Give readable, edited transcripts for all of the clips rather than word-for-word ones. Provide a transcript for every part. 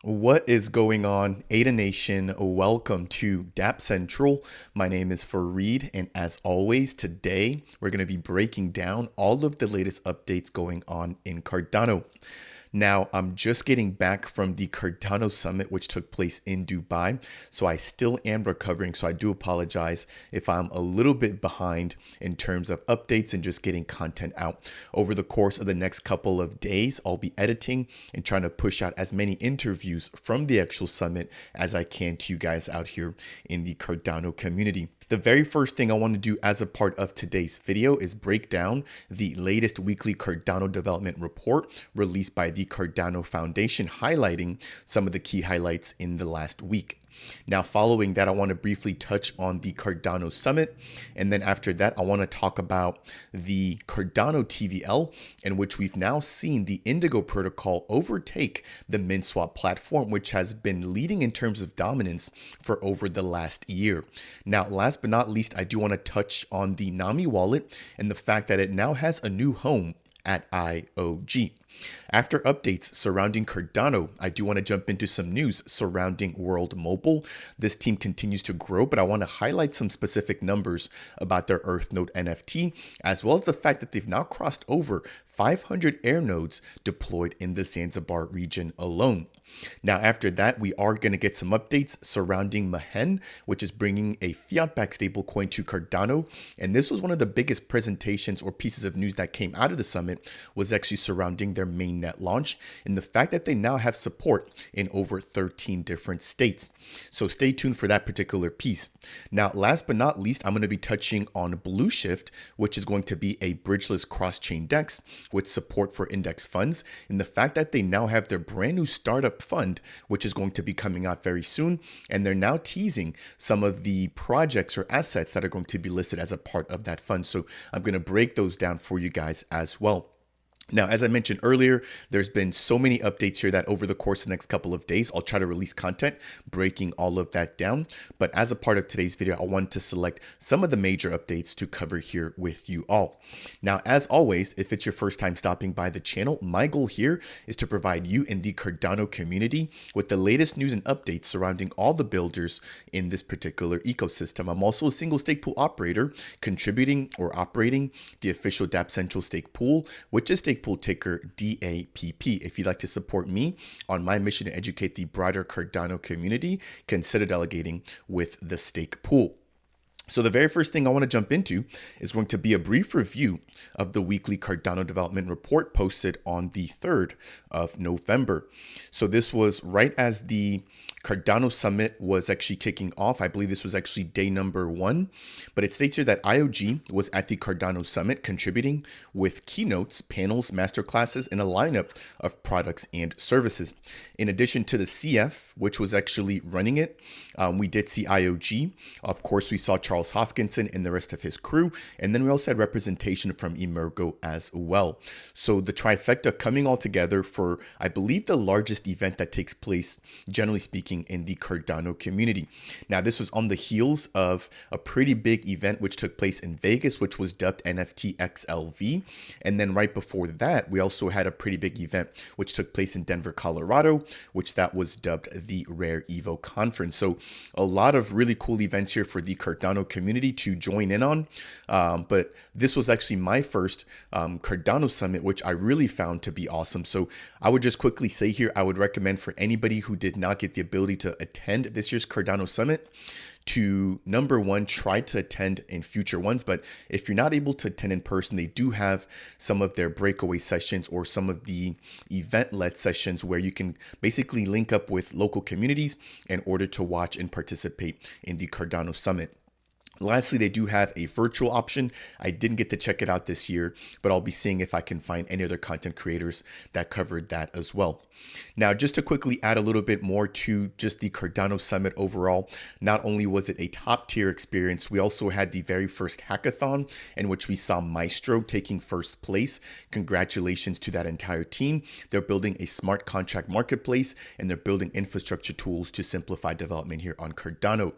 What is going on, Ada Nation? Welcome to Dapp Central. My name is Fareed, and as always, today we're going to be breaking down all of the latest updates going on in Cardano. Now, I'm just getting back from the Cardano Summit, which took place in Dubai. So I still am recovering. So I do apologize if I'm a little bit behind in terms of updates and just getting content out. Over the course of the next couple of days, I'll be editing and trying to push out as many interviews from the actual summit as I can to you guys out here in the Cardano community. The very first thing I want to do as a part of today's video is break down the latest weekly Cardano development report released by the Cardano Foundation, highlighting some of the key highlights in the last week. Now, following that, I want to briefly touch on the Cardano Summit. And then after that, I want to talk about the Cardano TVL, in which we've now seen the Indigo protocol overtake the MinSwap platform, which has been leading in terms of dominance for over the last year. Now, last but not least, I do want to touch on the Nami wallet and the fact that it now has a new home at IOG. After updates surrounding Cardano, I do want to jump into some news surrounding World Mobile. This team continues to grow, but I want to highlight some specific numbers about their Earth Node NFT, as well as the fact that they've now crossed over 500 air nodes deployed in the Zanzibar region alone. Now, after that, we are going to get some updates surrounding Mehen, which is bringing a fiat-backed stablecoin to Cardano. And this was one of the biggest presentations or pieces of news that came out of the summit, was actually surrounding their Mainnet launch and the fact that they now have support in over 13 different states. So stay tuned for that particular piece. Now, last but not least, I'm going to be touching on Blueshift, which is going to be a bridgeless cross-chain DEX with support for index funds, and the fact that they now have their brand new startup fund, which is going to be coming out very soon. And they're now teasing some of the projects or assets that are going to be listed as a part of that fund. So I'm going to break those down for you guys as well. Now, as I mentioned earlier, there's been so many updates here that over the course of the next couple of days, I'll try to release content breaking all of that down. But as a part of today's video, I wanted to select some of the major updates to cover here with you all. Now, as always, if it's your first time stopping by the channel, my goal here is to provide you in the Cardano community with the latest news and updates surrounding all the builders in this particular ecosystem. I'm also a single stake pool operator, contributing or operating the official Dapp Central stake pool, which is stake pool ticker DAPP. If you'd like to support me on my mission to educate the broader Cardano community, consider delegating with the stake pool. So the very first thing I want to jump into is going to be a brief review of the weekly Cardano development report posted on the 3rd of November. So this was right as the Cardano Summit was actually kicking off. I believe this was actually day number 1, but it states here that IOG was at the Cardano Summit contributing with keynotes, panels, masterclasses, and a lineup of products and services. In addition to the CF, which was actually running it, we did see IOG. Of course, we saw Charles Hoskinson and the rest of his crew. And then we also had representation from Emergo as well. So the trifecta coming all together for, I believe, the largest event that takes place, generally speaking, in the Cardano community. Now, this was on the heels of a pretty big event which took place in Vegas, which was dubbed NFT XLV. And then right before that, we also had a pretty big event which took place in Denver, Colorado, which that was dubbed the Rare Evo Conference. So a lot of really cool events here for the Cardano community to join in on. But this was actually my first Cardano Summit, which I really found to be awesome. So I would just quickly say here, I would recommend for anybody who did not get the ability to attend this year's Cardano Summit to, number one, try to attend in future ones. But if you're not able to attend in person, they do have some of their breakaway sessions or some of the event-led sessions where you can basically link up with local communities in order to watch and participate in the Cardano Summit. Lastly, they do have a virtual option. I didn't get to check it out this year, but I'll be seeing if I can find any other content creators that covered that as well. Now, just to quickly add a little bit more to just the Cardano Summit overall, not only was it a top tier experience, we also had the very first hackathon in which we saw Maestro taking first place. Congratulations to that entire team. They're building a smart contract marketplace and they're building infrastructure tools to simplify development here on Cardano.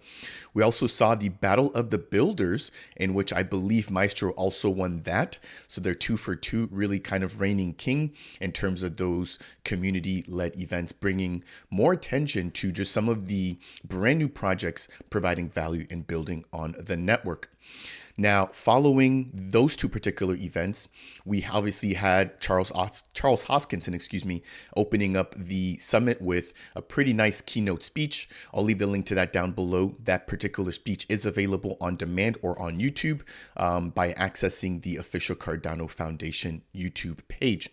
We also saw the Battle of of the builders, in which I believe Maestro also won that. So they're 2 for 2, really kind of reigning king in terms of those community-led events, bringing more attention to just some of the brand new projects providing value in building on the network. Now, following those 2 particular events, we obviously had Charles Hoskinson, opening up the summit with a pretty nice keynote speech. I'll leave the link to that down below. That particular speech is available on demand or on YouTube by accessing the official Cardano Foundation YouTube page.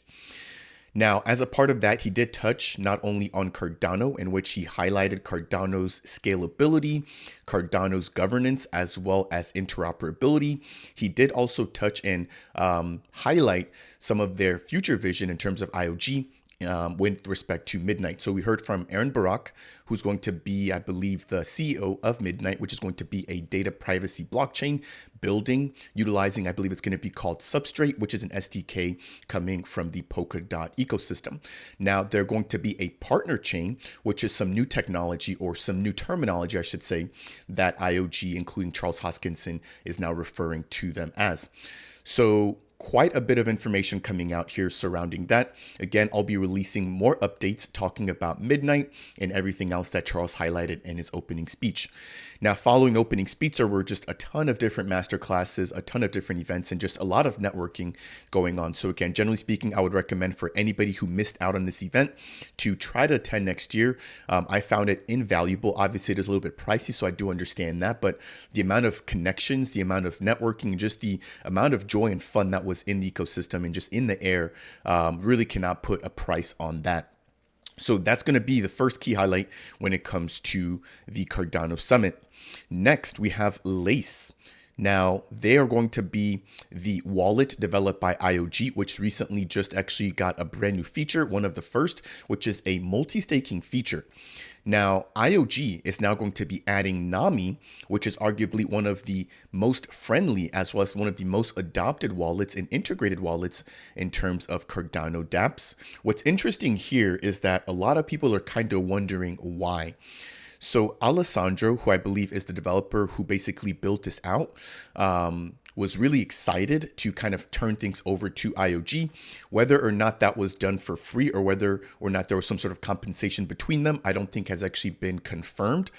Now, as a part of that, he did touch not only on Cardano, in which he highlighted Cardano's scalability, Cardano's governance, as well as interoperability. He did also touch and highlight some of their future vision in terms of IOG. With respect to Midnight. So we heard from Aaron Barak, who's going to be, I believe, the CEO of Midnight, which is going to be a data privacy blockchain building, utilizing, I believe it's going to be called Substrate, which is an SDK coming from the Polkadot ecosystem. Now, they're going to be a partner chain, which is some new technology or some new terminology, I should say, that IOG, including Charles Hoskinson, is now referring to them as. So quite a bit of information coming out here surrounding that. Again, I'll be releasing more updates talking about Midnight and everything else that Charles highlighted in his opening speech. Now, following opening speech, there were just a ton of different masterclasses, a ton of different events, and just a lot of networking going on. So again, generally speaking, I would recommend for anybody who missed out on this event to try to attend next year. I found it invaluable. Obviously, it is a little bit pricey, so I do understand that, but the amount of connections, the amount of networking, and just the amount of joy and fun that was in the ecosystem and just in the air really cannot put a price on that. So that's going to be the first key highlight when it comes to the Cardano Summit. Next, we have Lace. Now, they are going to be the wallet developed by IOG, which recently just actually got a brand new feature, one of the first, which is a multi-staking feature. Now, IOG is now going to be adding Nami, which is arguably one of the most friendly as well as one of the most adopted wallets and integrated wallets in terms of Cardano dApps. What's interesting here is that a lot of people are kind of wondering why. So Alessandro, who I believe is the developer who basically built this out, was really excited to kind of turn things over to IOG. Whether or not that was done for free or whether or not there was some sort of compensation between them, I don't think has actually been confirmed.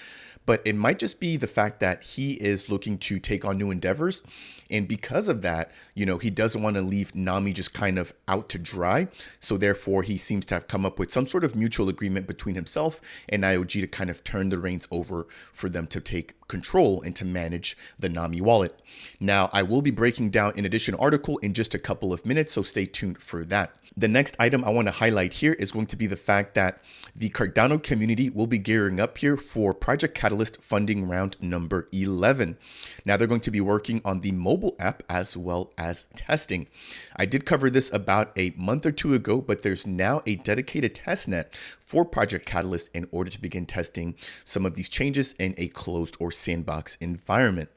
But it might just be the fact that he is looking to take on new endeavors. And because of that, you know, he doesn't want to leave Nami just kind of out to dry. So therefore, he seems to have come up with some sort of mutual agreement between himself and IOG to kind of turn the reins over for them to take control and to manage the Nami wallet. Now, I will be breaking down an additional article in just a couple of minutes, so stay tuned for that. The next item I want to highlight here is going to be the fact that the Cardano community will be gearing up here for Project Catalyst funding round number 11. Now, they're going to be working on the mobile app as well as testing. I did cover this about a month or two ago, but there's now a dedicated testnet for Project Catalyst in order to begin testing some of these changes in a closed or sandbox environment.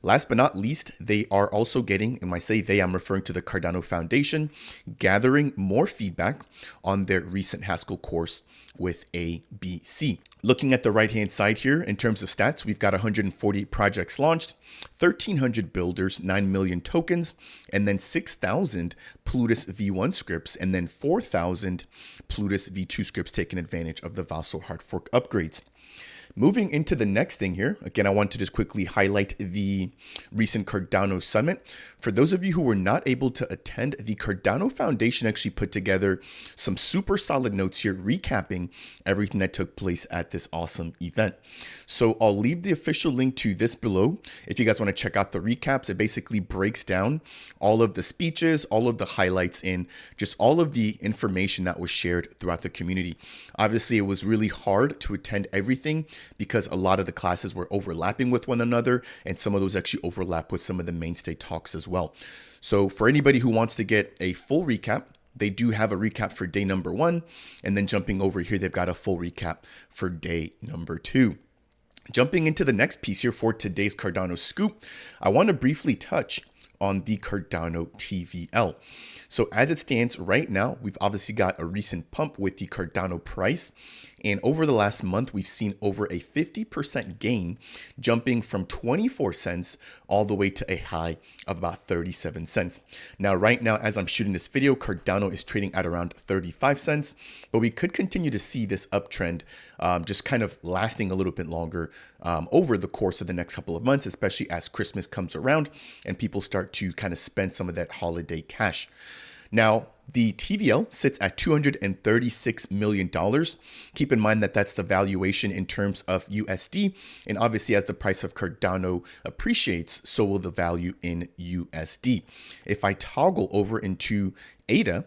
Last but not least, they are also getting, and when I say they, I'm referring to the Cardano Foundation, gathering more feedback on their recent Haskell course with ABC. Looking at the right-hand side here, in terms of stats, we've got 148 projects launched, 1,300 builders, 9 million tokens, and then 6,000 Plutus V1 scripts, and then 4,000 Plutus V2 scripts taking advantage of the Vassal hard fork upgrades. Moving into the next thing here, again, I want to just quickly highlight the recent Cardano Summit. For those of you who were not able to attend, the Cardano Foundation actually put together some super solid notes here recapping everything that took place at this awesome event. So I'll leave the official link to this below. If you guys want to check out the recaps, it basically breaks down all of the speeches, all of the highlights, and just all of the information that was shared throughout the community. Obviously, it was really hard to attend everything because a lot of the classes were overlapping with one another, and some of those actually overlap with some of the mainstay talks as well. So for anybody who wants to get a full recap, they do have a recap for day number 1, and then jumping over here, they've got a full recap for day number 2. Jumping into the next piece here for today's Cardano Scoop, I want to briefly touch on the Cardano TVL. So as it stands right now, we've obviously got a recent pump with the Cardano price, And over the last month, we've seen over a 50% gain, jumping from 24 cents all the way to a high of about 37 cents. Now, right now, as I'm shooting this video, Cardano is trading at around 35 cents, but we could continue to see this uptrend just kind of lasting a little bit longer over the course of the next couple of months, especially as Christmas comes around and people start to kind of spend some of that holiday cash. Now, the TVL sits at $236 million. Keep in mind that that's the valuation in terms of USD. And obviously, as the price of Cardano appreciates, so will the value in USD. If I toggle over into ADA,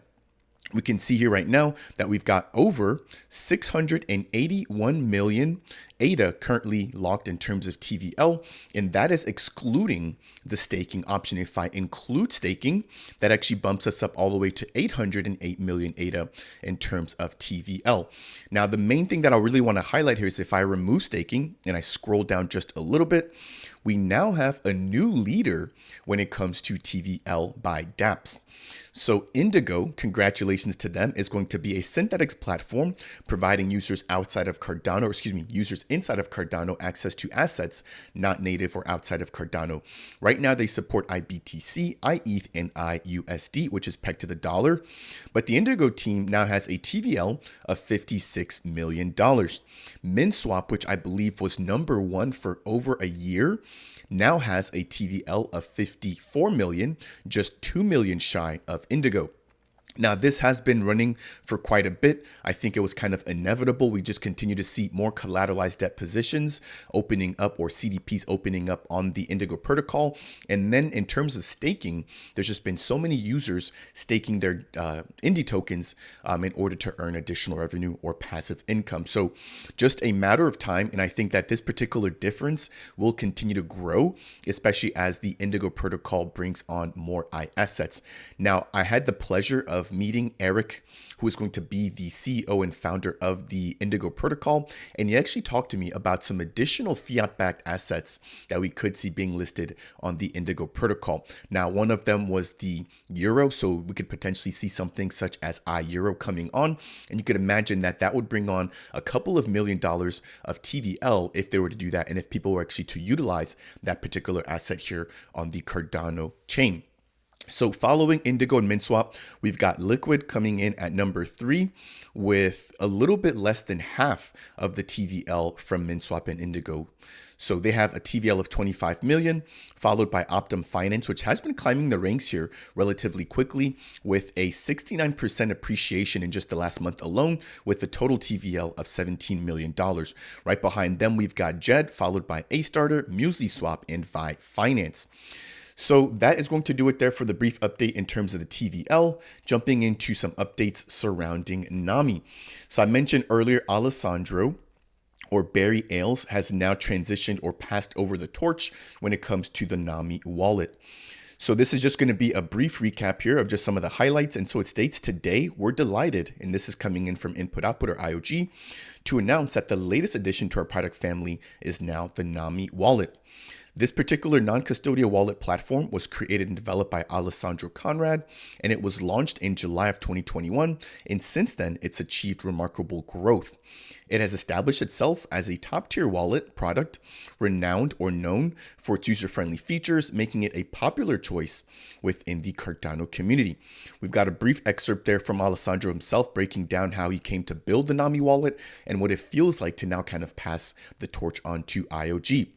we can see here right now that we've got over 681 million ADA currently locked in terms of TVL, and that is excluding the staking option. If I include staking, that actually bumps us up all the way to 808 million ADA in terms of TVL. Now, the main thing that I really want to highlight here is if I remove staking and I scroll down just a little bit, we now have a new leader when it comes to TVL by Dapps. So Indigo, congratulations to them, is going to be a synthetics platform providing users outside of Cardano, or excuse me, users inside of Cardano access to assets not native or outside of Cardano. Right now, they support IBTC, IETH, and IUSD, which is pegged to the dollar. But the Indigo team now has a TVL of $56 million. MinSwap, which I believe was #1 for over a year, now has a TVL of 54 million, just 2 million shy of Indigo. Now, this has been running for quite a bit. I think it was kind of inevitable. We just continue to see more collateralized debt positions opening up, or CDPs opening up on the Indigo protocol. And then in terms of staking, there's just been so many users staking their Indy tokens in order to earn additional revenue or passive income. So just a matter of time. And I think that this particular difference will continue to grow, especially as the Indigo protocol brings on more assets. Now, I had the pleasure of meeting Eric, who is going to be the CEO and founder of the Indigo protocol. And he actually talked to me about some additional fiat-backed assets that we could see being listed on the Indigo protocol. Now, one of them was the euro. So we could potentially see something such as iEuro coming on. And you could imagine that that would bring on a couple of $1 million of TVL if they were to do that, and if people were actually to utilize that particular asset here on the Cardano chain. So following Indigo and MinSwap, we've got Liquid coming in at #3 with a little bit less than half of the TVL from MinSwap and Indigo. So they have a TVL of 25 million, followed by Optum Finance, which has been climbing the ranks here relatively quickly with a 69% appreciation in just the last month alone, with a total TVL of $17 million. Right behind them, we've got Jed, followed by A-Starter, MuesliSwap, and Vi Finance. So that is going to do it there for the brief update in terms of the TVL, jumping into some updates surrounding Nami. So I mentioned earlier, Alessandro, or Barry Ailes, has now transitioned or passed over the torch when it comes to the Nami wallet. So this is just going to be a brief recap here of just some of the highlights. And so it states, today we're delighted, and this is coming in from Input Output, or IOG, to announce that the latest addition to our product family is now the Nami wallet. This particular non-custodial wallet platform was created and developed by Alessandro Conrad, and it was launched in July of 2021. And since then, it's achieved remarkable growth. It has established itself as a top-tier wallet product, renowned or known for its user-friendly features, making it a popular choice within the Cardano community. We've got a brief excerpt there from Alessandro himself, breaking down how he came to build the Nami wallet and what it feels like to now kind of pass the torch on to IOG.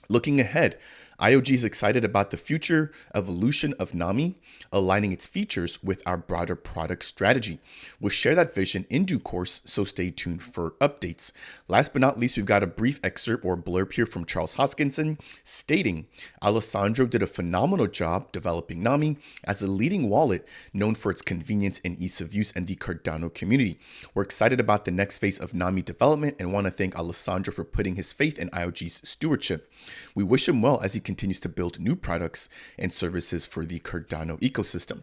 Looking ahead, IOG is excited about the future evolution of Nami, aligning its features with our broader product strategy. We'll share that vision in due course, so stay tuned for updates. Last but not least, we've got a brief excerpt or blurb here from Charles Hoskinson stating, Alessandro did a phenomenal job developing Nami as a leading wallet known for its convenience and ease of use in the Cardano community. We're excited about the next phase of Nami development and want to thank Alessandro for putting his faith in IOG's stewardship. We wish him well as he continues to build new products and services for the Cardano ecosystem.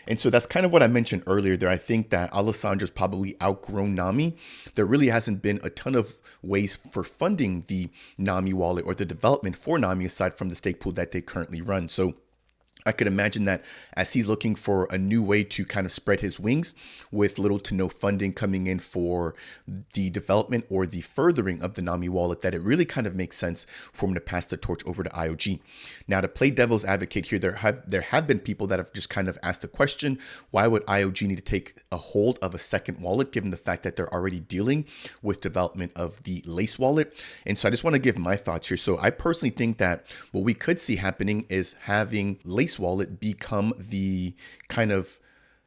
And so that's kind of what I mentioned earlier there. I think that Alessandro's probably outgrown Nami. There really hasn't been a ton of ways for funding the Nami wallet or the development for Nami aside from the stake pool that they currently run. So I could imagine that as he's looking for a new way to kind of spread his wings with little to no funding coming in for the development or the furthering of the Nami wallet, that it really kind of makes sense for him to pass the torch over to IOG. Now, to play devil's advocate here, there have been people that have just kind of asked the question, why would IOG need to take a hold of a second wallet given the fact that they're already dealing with development of the Lace wallet? And so I just want to give my thoughts here. So I personally think that what we could see happening is having Lace wallet become the kind of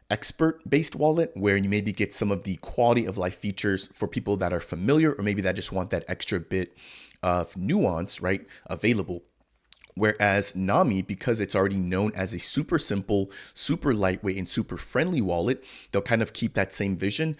expert based wallet where you maybe get some of the quality of life features for people that are familiar, or maybe that just want that extra bit of nuance, right, available. Whereas Nami, because it's already known as a super simple, super lightweight, and super friendly wallet, they'll kind of keep that same vision,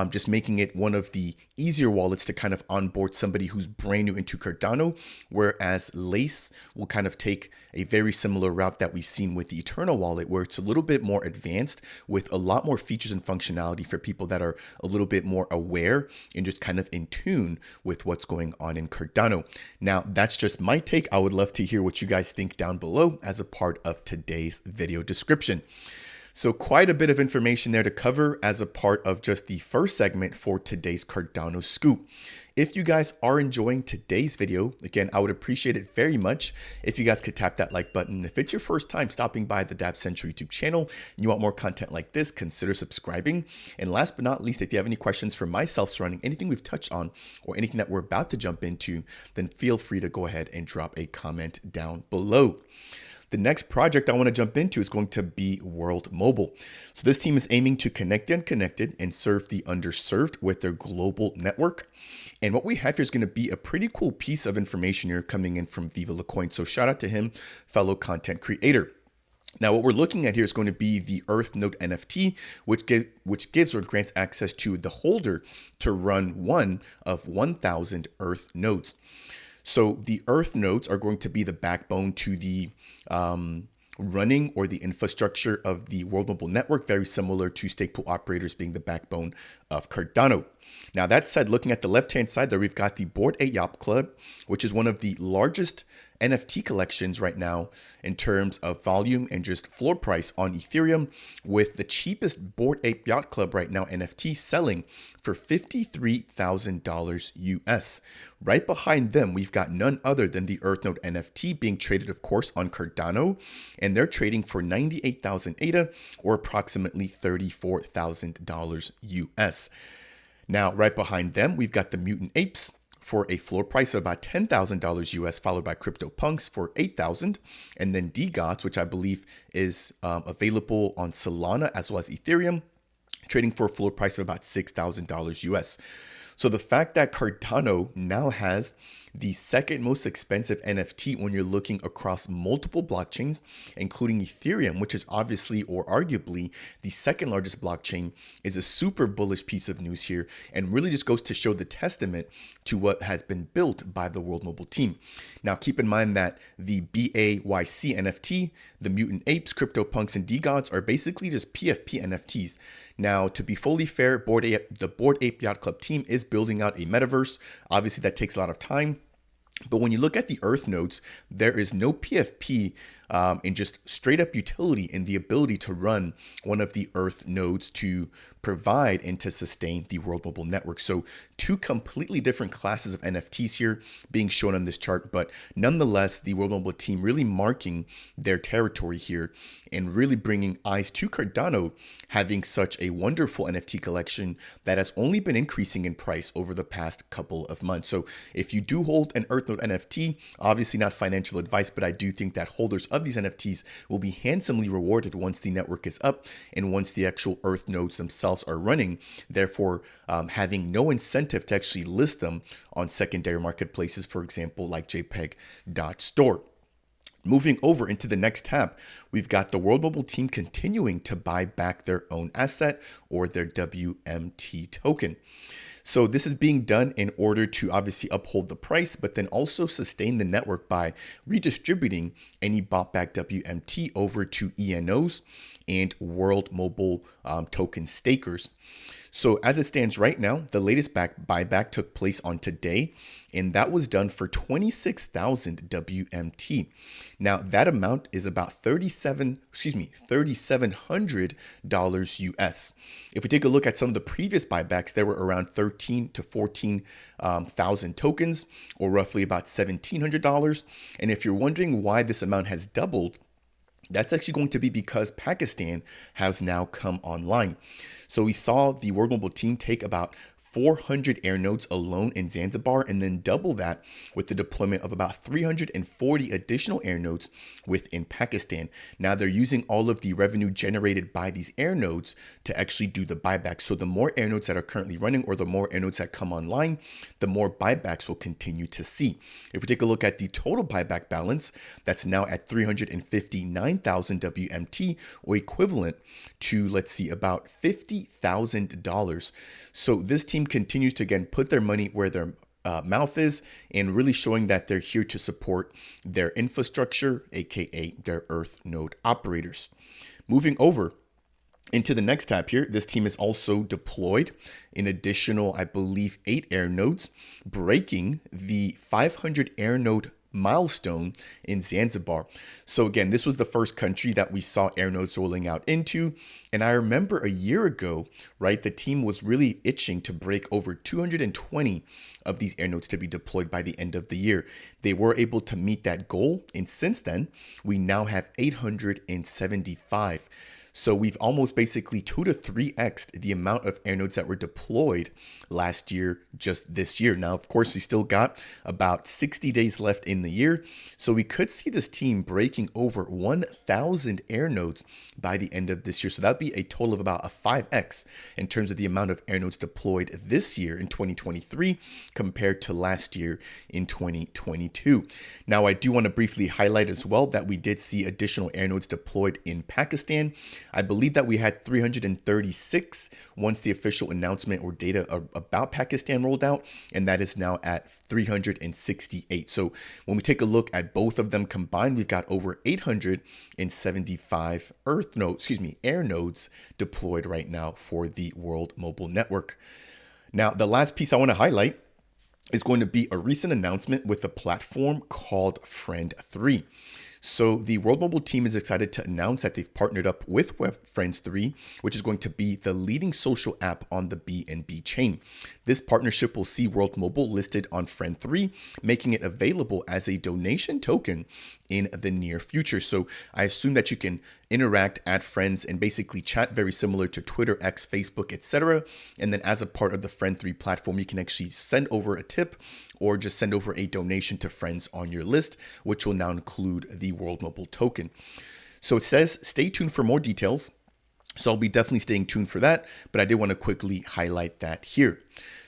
just making it one of the easier wallets to kind of onboard somebody who's brand new into Cardano. Whereas Lace will kind of take a very similar route that we've seen with the Eternal wallet, where it's a little bit more advanced with a lot more features and functionality for people that are a little bit more aware and just kind of in tune with what's going on in Cardano. Now, that's just my take. I would love to hear what you guys think down below as a part of today's video description. So quite a bit of information there to cover as a part of just the first segment for today's Cardano scoop. If you guys are enjoying today's video, again, I would appreciate it very much if you guys could tap that like button. If it's your first time stopping by the Dapp Central YouTube channel and you want more content like this, consider subscribing. And last but not least, if you have any questions for myself surrounding anything we've touched on or anything that we're about to jump into, then feel free to go ahead and drop a comment down below. The next project I want to jump into is going to be World Mobile. So this team is aiming to connect the unconnected and serve the underserved with their global network. And what we have here is going to be a pretty cool piece of information here coming in from Viva La Coin. So shout out to him, fellow content creator. Now, what we're looking at here is going to be the Earth Node NFT, which gives or grants access to the holder to run one of 1,000 Earth nodes. So the Earth nodes are going to be the backbone to the running or the infrastructure of the World Mobile Network, very similar to stake pool operators being the backbone of Cardano. Now, that said, looking at the left-hand side there, we've got the Bored Ape Yacht Club, which is one of the largest NFT collections right now in terms of volume and just floor price on Ethereum, with the cheapest Bored Ape Yacht Club right now NFT selling for $53,000 US. Right behind them, we've got none other than the EarthNode NFT being traded, of course, on Cardano, and they're trading for 98,000 ADA or approximately $34,000 US. Now, right behind them, we've got the Mutant Apes for a floor price of about $10,000 US, followed by CryptoPunks for $8,000, and then DGOTS, which I believe is available on Solana as well as Ethereum, trading for a floor price of about $6,000 US. So the fact that Cardano now has the second most expensive NFT when you're looking across multiple blockchains, including Ethereum, which is obviously or arguably the second largest blockchain, is a super bullish piece of news here, and really just goes to show the testament to what has been built by the World Mobile team. Now, keep in mind that the BAYC NFT, the Mutant Apes, CryptoPunks, and DGOTS are basically just PFP NFTs. Now, to be fully fair, the Bored Ape Yacht Club team is building out a metaverse. Obviously, that takes a lot of time. But when you look at the Earth nodes, there is no PFP and just straight up utility in the ability to run one of the Earth nodes to provide and to sustain the World Mobile Network. So two completely different classes of NFTs here being shown on this chart, but nonetheless, the World Mobile team really marking their territory here and really bringing eyes to Cardano, having such a wonderful NFT collection that has only been increasing in price over the past couple of months. So if you do hold an EarthNode NFT, obviously not financial advice, but I do think that holders of these NFTs will be handsomely rewarded once the network is up and once the actual Earth nodes themselves are running, therefore having no incentive to actually list them on secondary marketplaces, for example, like JPEG.store. Moving over into the next tab, we've got the World Mobile team continuing to buy back their own asset or their WMT token. So this is being done in order to obviously uphold the price, but then also sustain the network by redistributing any bought back WMT over to ENOs and World Mobile token stakers. So as it stands right now, the latest buyback took place on today, and that was done for 26,000 WMT. Now that amount is about $3,700 US. If we take a look at some of the previous buybacks, there were around 13 to 14,000 tokens, or roughly about $1,700. And if you're wondering why this amount has doubled, that's actually going to be because Pakistan has now come online. So we saw the World Mobile team take about 400 air nodes alone in Zanzibar, and then double that with the deployment of about 340 additional air nodes within Pakistan. Now they're using all of the revenue generated by these air nodes to actually do the buyback. So the more air nodes that are currently running, or the more air nodes that come online, the more buybacks we'll continue to see. If we take a look at the total buyback balance, that's now at 359,000 WMT, or equivalent to, let's see, about $50,000. So this team continues to, again, put their money where their mouth is, and really showing that they're here to support their infrastructure, aka their Earth node operators. Moving over into the next tab here, this team is also deployed an additional, I believe, 8 air nodes, breaking the 500 air node milestone in Zanzibar. So again, this was the first country that we saw air nodes rolling out into. And I remember a year ago, right, the team was really itching to break over 220 of these air nodes to be deployed by the end of the year. They were able to meet that goal. And since then, we now have 875. So we've almost basically 2 to 3x'd the amount of air nodes that were deployed last year, just this year. Now, of course, we still got about 60 days left in the year. So we could see this team breaking over 1,000 air nodes by the end of this year. So that'd be a total of about a 5x in terms of the amount of air nodes deployed this year in 2023 compared to last year in 2022. Now, I do want to briefly highlight as well that we did see additional air nodes deployed in Pakistan. I believe that we had 336 once the official announcement or data about Pakistan rolled out, and that is now at 368. So when we take a look at both of them combined, we've got over 875 air nodes deployed right now for the World Mobile Network. Now, the last piece I want to highlight is going to be a recent announcement with a platform called Friend3. So the World Mobile team is excited to announce that they've partnered up with Friends3, which is going to be the leading social app on the BNB chain. This partnership will see World Mobile listed on Friend3, making it available as a donation token in the near future. So I assume that you can interact, add friends, and basically chat very similar to Twitter, X, Facebook, etc. And then as a part of the Friend3 platform, you can actually send over a tip or just send over a donation to friends on your list, which will now include the World Mobile token. So it says, stay tuned for more details. So I'll be definitely staying tuned for that, but I did want to quickly highlight that here.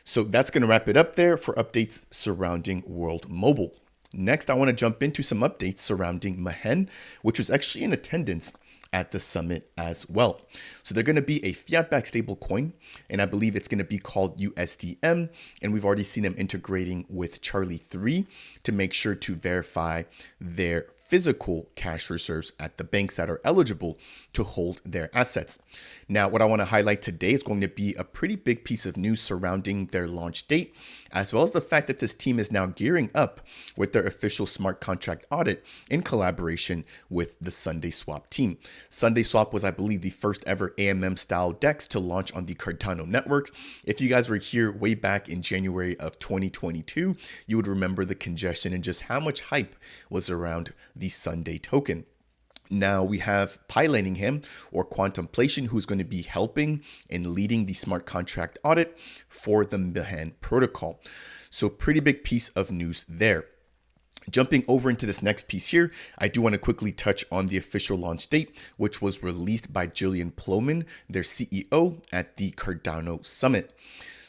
So that's going to wrap it up there for updates surrounding World Mobile. Next, I want to jump into some updates surrounding Mehen, which was actually in attendance at the summit as well. So they're going to be a fiat-backed stablecoin, and I believe it's going to be called USDM. And we've already seen them integrating with Charlie 3 to make sure to verify their physical cash reserves at the banks that are eligible to hold their assets. Now, what I want to highlight today is going to be a pretty big piece of news surrounding their launch date, as well as the fact that this team is now gearing up with their official smart contract audit in collaboration with the Sunday Swap team. Sunday Swap was, I believe, the first ever AMM style DEX to launch on the Cardano network. If you guys were here way back in January of 2022, you would remember the congestion and just how much hype was around the Sunday token. Now we have piloting him, or Quantumplation, who's going to be helping and leading the smart contract audit for the Mehen protocol. So pretty big piece of news there. Jumping over into this next piece here, I do want to quickly touch on the official launch date, which was released by Julian Plomin, their CEO, at the Cardano Summit.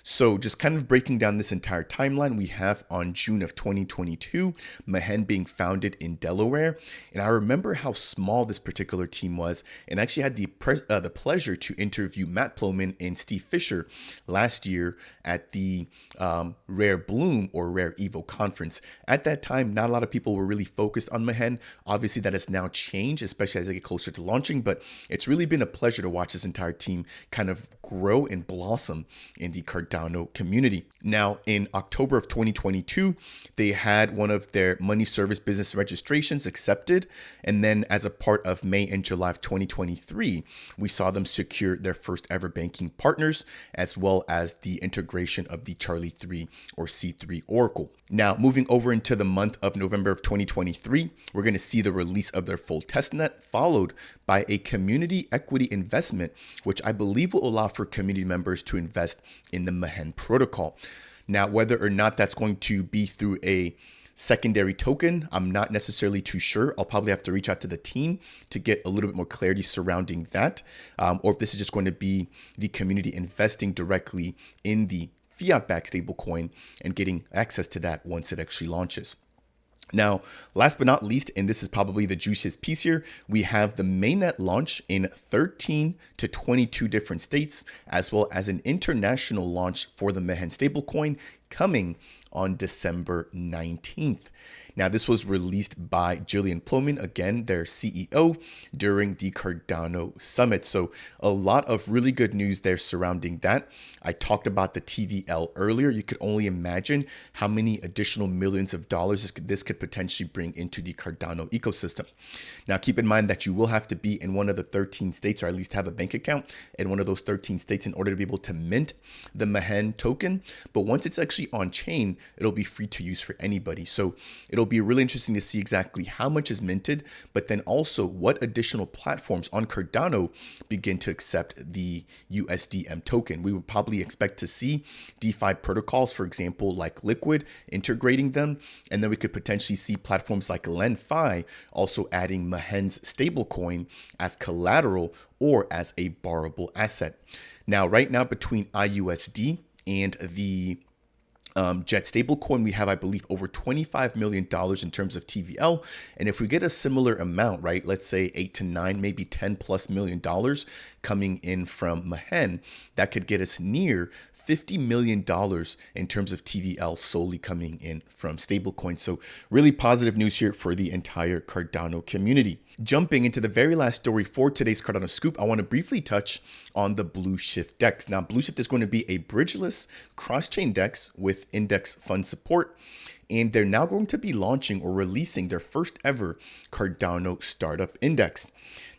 So just kind of breaking down this entire timeline, we have on June of 2022, Mehen being founded in Delaware. And I remember how small this particular team was, and I actually had the pleasure to interview Matt Plomin and Steve Fisher last year at the Rare Bloom or Rare Evo conference. At that time, not a lot of people were really focused on Mehen. Obviously, that has now changed, especially as they get closer to launching, but it's really been a pleasure to watch this entire team kind of grow and blossom in the Cardano community. Now, in October of 2022, they had one of their money service business registrations accepted. And then as a part of May and July of 2023, we saw them secure their first ever banking partners, as well as the integration of the Charlie 3 or C3 Oracle. Now, moving over into the month of November of 2023, we're going to see the release of their full testnet, followed by a community equity investment, which I believe will allow for community members to invest in the Mehen protocol. Now, whether or not that's going to be through a secondary token, I'm not necessarily too sure. I'll probably have to reach out to the team to get a little bit more clarity surrounding that, or if this is just going to be the community investing directly in the fiat-backed stablecoin and getting access to that once it actually launches. Now, last but not least, and this is probably the juiciest piece here, we have the Mainnet launch in 13 to 22 different states, as well as an international launch for the Mehen stablecoin coming on December 19th. Now, this was released by Jillian Plomin, again, their CEO, during the Cardano Summit. So a lot of really good news there surrounding that. I talked about the TVL earlier. You could only imagine how many additional millions of dollars this could potentially bring into the Cardano ecosystem. Now, keep in mind that you will have to be in one of the 13 states, or at least have a bank account in one of those 13 states in order to be able to mint the Mehen token. But once it's actually on chain, it'll be free to use for anybody. So it'll be really interesting to see exactly how much is minted, but then also what additional platforms on Cardano begin to accept the USDM token. We would probably expect to see DeFi protocols, for example, like Liquid, integrating them. And then we could potentially see platforms like LenFi also adding Mehen's stablecoin as collateral or as a borrowable asset. Now, right now, between IUSD and the Jet stablecoin, we have, I believe, over $25 million in terms of TVL. And if we get a similar amount, right, let's say 8 to 9, maybe $10+ million coming in from Mehen, that could get us near $50 million in terms of TVL solely coming in from stablecoins. So really positive news here for the entire Cardano community. Jumping into the very last story for today's Cardano Scoop, I want to briefly touch on the Blueshift DEX. Now, Blueshift is going to be a bridgeless cross-chain DEX with index fund support, and they're now going to be launching or releasing their first ever Cardano startup index.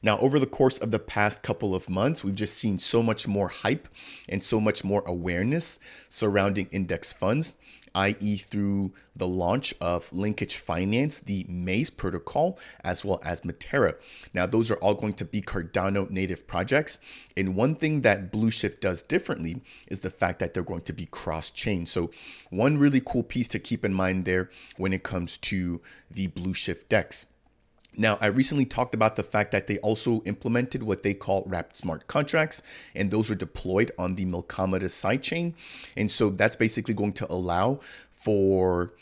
Now, over the course of the past couple of months, we've just seen so much more hype and so much more awareness surrounding index funds, i.e. through the launch of Linkage Finance, the Maze protocol, as well as Matera. Now, those are all going to be Cardano native projects. And one thing that Blueshift does differently is the fact that they're going to be cross-chain. So one really cool piece to keep in mind there when it comes to the Blueshift DEX. Now, I recently talked about the fact that they also implemented what they call wrapped smart contracts, and those are deployed on the Milkamada sidechain. And so that's basically going to allow for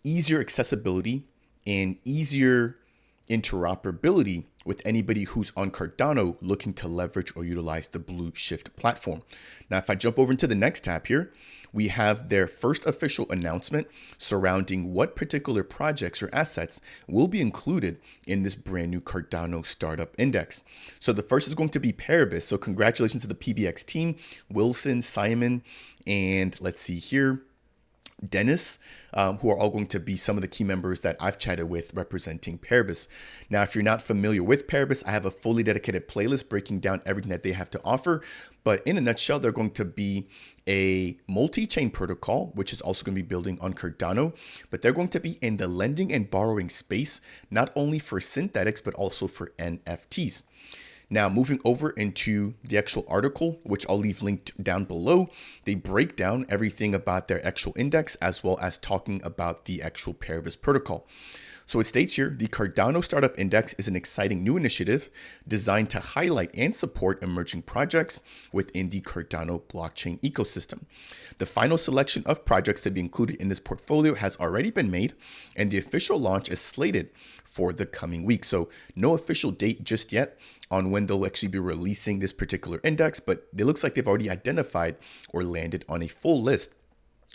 easier accessibility and easier interoperability with anybody who's on Cardano looking to leverage or utilize the Blueshift platform. Now, if I jump over into the next tab here, we have their first official announcement surrounding what particular projects or assets will be included in this brand new Cardano startup index. So the first is going to be Paribus. So congratulations to the PBX team, Wilson, Simon, and let's see here, Dennis, who are all going to be some of the key members that I've chatted with representing Paribus. Now, if you're not familiar with Paribus, I have a fully dedicated playlist breaking down everything that they have to offer. But in a nutshell, they're going to be a multi-chain protocol, which is also going to be building on Cardano, but they're going to be in the lending and borrowing space, not only for synthetics, but also for NFTs. Now, moving over into the actual article, which I'll leave linked down below, they break down everything about their actual index, as well as talking about the actual Paribus protocol. So it states here, the Cardano Startup Index is an exciting new initiative designed to highlight and support emerging projects within the Cardano blockchain ecosystem. The final selection of projects to be included in this portfolio has already been made, and the official launch is slated for the coming week. So no official date just yet on when they'll actually be releasing this particular index, but it looks like they've already identified or landed on a full list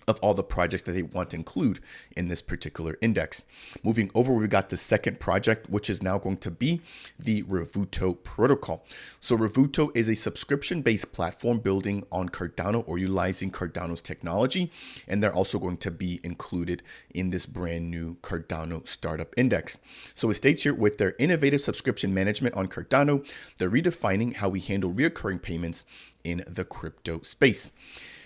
of all the projects that they want to include in this particular index. Moving over, we got the second project, which is now going to be the Revuto protocol. So Revuto is a subscription-based platform building on Cardano or utilizing Cardano's technology, and they're also going to be included in this brand new Cardano Startup Index. So it states here, with their innovative subscription management on Cardano, they're redefining how we handle recurring payments in the crypto space.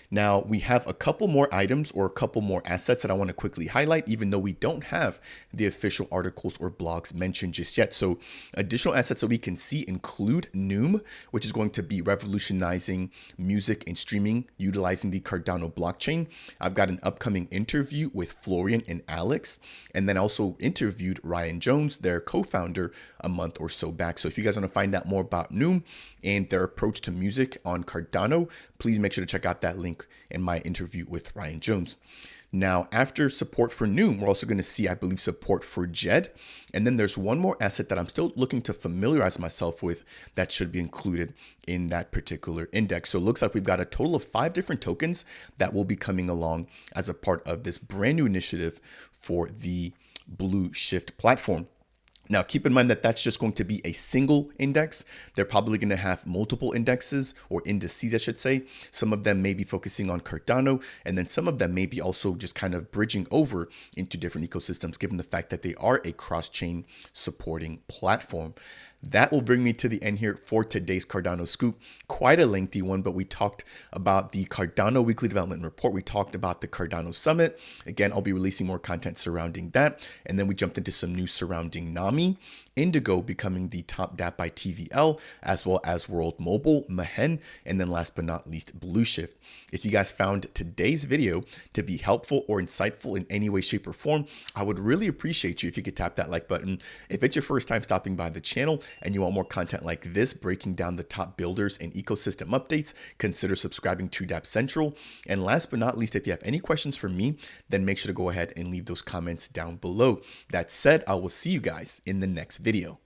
Now, we have a couple more items or a couple more assets that I want to quickly highlight, even though we don't have the official articles or blogs mentioned just yet. So additional assets that we can see include Noom, which is going to be revolutionizing music and streaming utilizing the Cardano blockchain. I've got an upcoming interview with Florian and Alex, and then also interviewed Ryan Jones, their co-founder, a month or so back. So if you guys want to find out more about Noom and their approach to music on Cardano, please make sure to check out that link in my interview with Ryan Jones. Now, after support for Noom, we're also going to see, I believe, support for Jed. And then there's one more asset that I'm still looking to familiarize myself with that should be included in that particular index. So it looks like we've got a total of 5 different tokens that will be coming along as a part of this brand new initiative for the Blueshift platform. Now, keep in mind that that's just going to be a single index. They're probably going to have multiple indexes or indices, I should say. Some of them may be focusing on Cardano, and then some of them may be also just kind of bridging over into different ecosystems, given the fact that they are a cross-chain supporting platform. That will bring me to the end here for today's Cardano Scoop. Quite a lengthy one, but we talked about the Cardano Weekly Development Report. We talked about the Cardano Summit. Again, I'll be releasing more content surrounding that. And then we jumped into some news surrounding Nami, Indigo becoming the top Dapp by TVL, as well as World Mobile, Mehen, and then last but not least, Blueshift. If you guys found today's video to be helpful or insightful in any way, shape, or form, I would really appreciate you if you could tap that like button. If it's your first time stopping by the channel and you want more content like this, breaking down the top builders and ecosystem updates, consider subscribing to Dapp Central. And last but not least, if you have any questions for me, then make sure to go ahead and leave those comments down below. That said, I will see you guys in the next video.